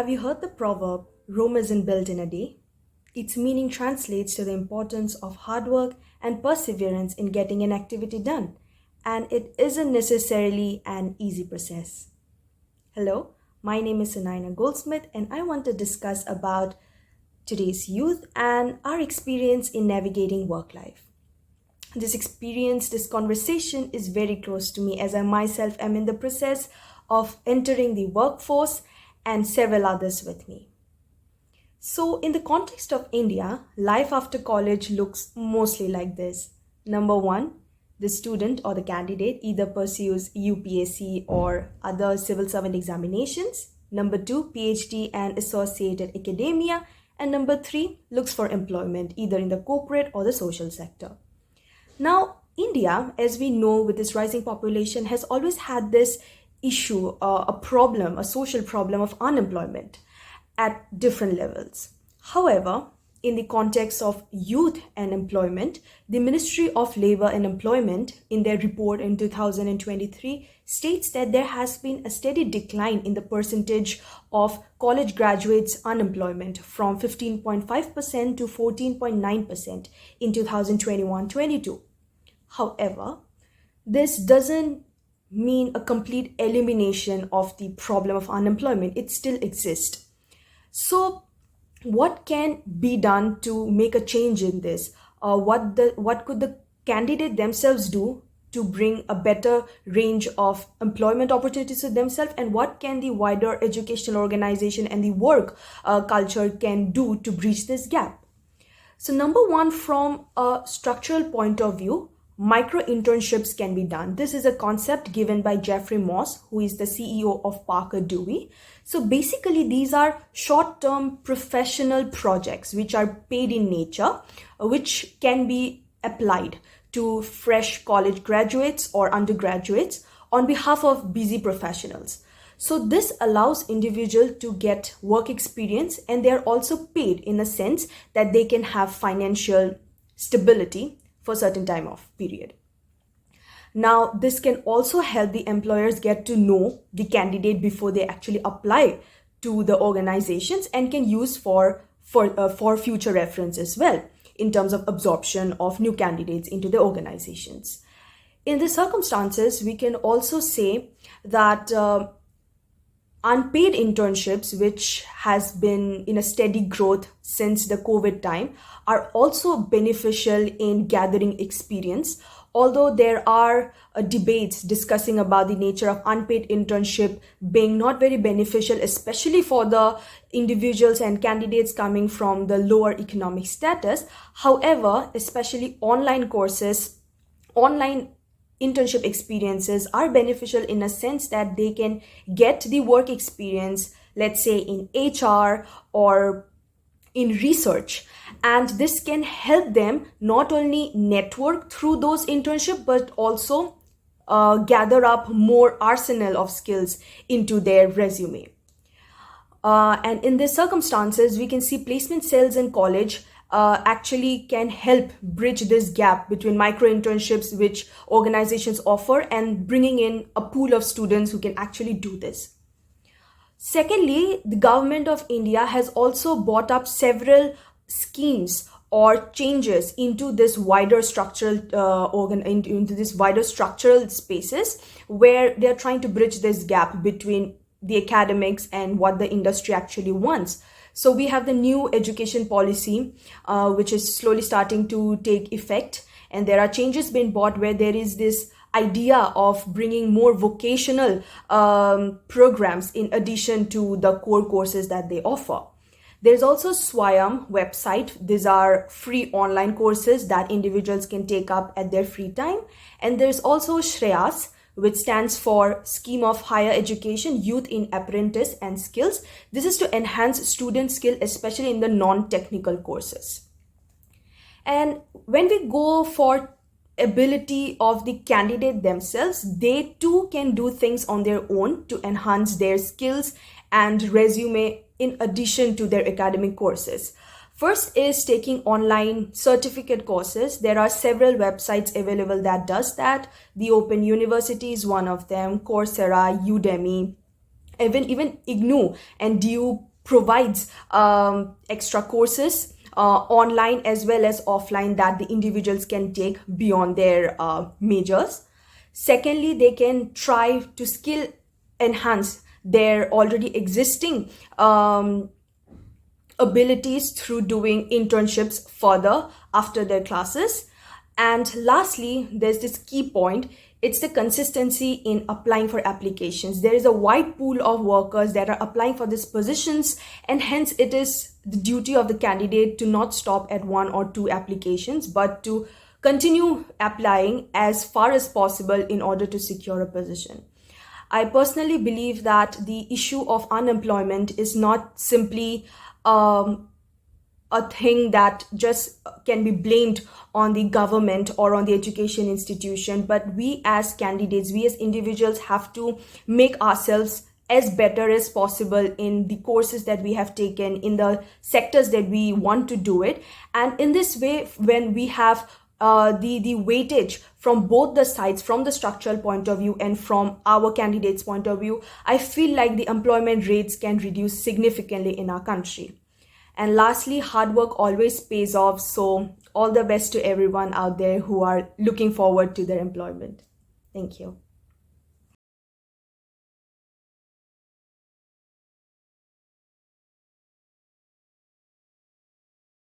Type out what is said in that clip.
Have you heard the proverb, Rome isn't built in a day? Its meaning translates to the importance of hard work and perseverance in getting an activity done, and it isn't necessarily an easy process. Hello, my name is Sunaina Goldsmith, and I want to discuss about today's youth and our experience in navigating work life. This conversation is very close to me as I myself am in the process of entering the workforce and several others with me. So, in the context of India, life after college looks mostly like this. Number one, the student or the candidate either pursues UPSC or other civil servant examinations. Number two, PhD and associated academia. And number three, looks for employment either in the corporate or the social sector. Now, India, as we know, with its rising population, has always had this issue, a problem, a social problem of unemployment at different levels. However, in the context of youth and employment, the Ministry of Labour and Employment, in their report in 2023, states that there has been a steady decline in the percentage of college graduates' unemployment from 15.5% to 14.9% in 2021-22. However, this doesn't mean a complete elimination of the problem of unemployment. It still exists. So, what can be done to make a change in this? What could the candidate themselves do to bring a better range of employment opportunities to themselves, and what can the wider educational organization and the work culture can do to bridge this gap? So, number one, from a structural point of view, micro internships can be done. This is a concept given by Jeffrey Moss, who is the CEO of Parker Dewey. So basically, these are short-term professional projects which are paid in nature, which can be applied to fresh college graduates or undergraduates on behalf of busy professionals. So this allows individuals to get work experience, and they are also paid in a sense that they can have financial stability for a certain time of period. Now, this can also help the employers get to know the candidate before they actually apply to the organizations, and can use for future reference as well in terms of absorption of new candidates into the organizations. In the circumstances, we can also say that unpaid internships, which has been in a steady growth since the COVID time, are also beneficial in gathering experience. Although there are debates discussing about the nature of unpaid internship being not very beneficial, especially for the individuals and candidates coming from the lower economic status. However, especially online courses, online internship experiences are beneficial in a sense that they can get the work experience, let's say in HR or in research, and this can help them not only network through those internships but also gather up more arsenal of skills into their resume. And in these circumstances, we can see placement cells in college actually can help bridge this gap between micro internships which organizations offer and bringing in a pool of students who can actually do this. Secondly, the government of India has also brought up several schemes or changes into this wider structural into this wider structural spaces, where they're trying to bridge this gap between the academics and what the industry actually wants. So we have the new education policy, which is slowly starting to take effect, and there are changes being brought where there is this idea of bringing more vocational programs in addition to the core courses that they offer. There's also Swayam website. These are free online courses that individuals can take up at their free time. And there's also Shreyas, which stands for Scheme of Higher Education, Youth in Apprentice and Skills. This is to enhance student skill, especially in the non-technical courses. And when we go for ability of the candidate themselves, they too can do things on their own to enhance their skills and resume in addition to their academic courses. First is taking online certificate courses. There are several websites available that does that. The Open University is one of them, Coursera, Udemy, even IGNOU and DU provides extra courses online as well as offline that the individuals can take beyond their majors. Secondly, they can try to skill enhance their already existing abilities through doing internships further after their classes. And lastly, there's this key point. It's the consistency in applying for applications. There is a wide pool of workers that are applying for these positions, and hence it is the duty of the candidate to not stop at one or two applications, but to continue applying as far as possible in order to secure a position. I personally believe that the issue of unemployment is not simply a thing that just can be blamed on the government or on the education institution, but we as candidates, we as individuals have to make ourselves as better as possible in the courses that we have taken, in the sectors that we want to do it. And in this way, when we have the weightage from both the sides, from the structural point of view and from our candidates' point of view, I feel like the employment rates can reduce significantly in our country. And lastly, hard work always pays off. So all the best to everyone out there who are looking forward to their employment. Thank you.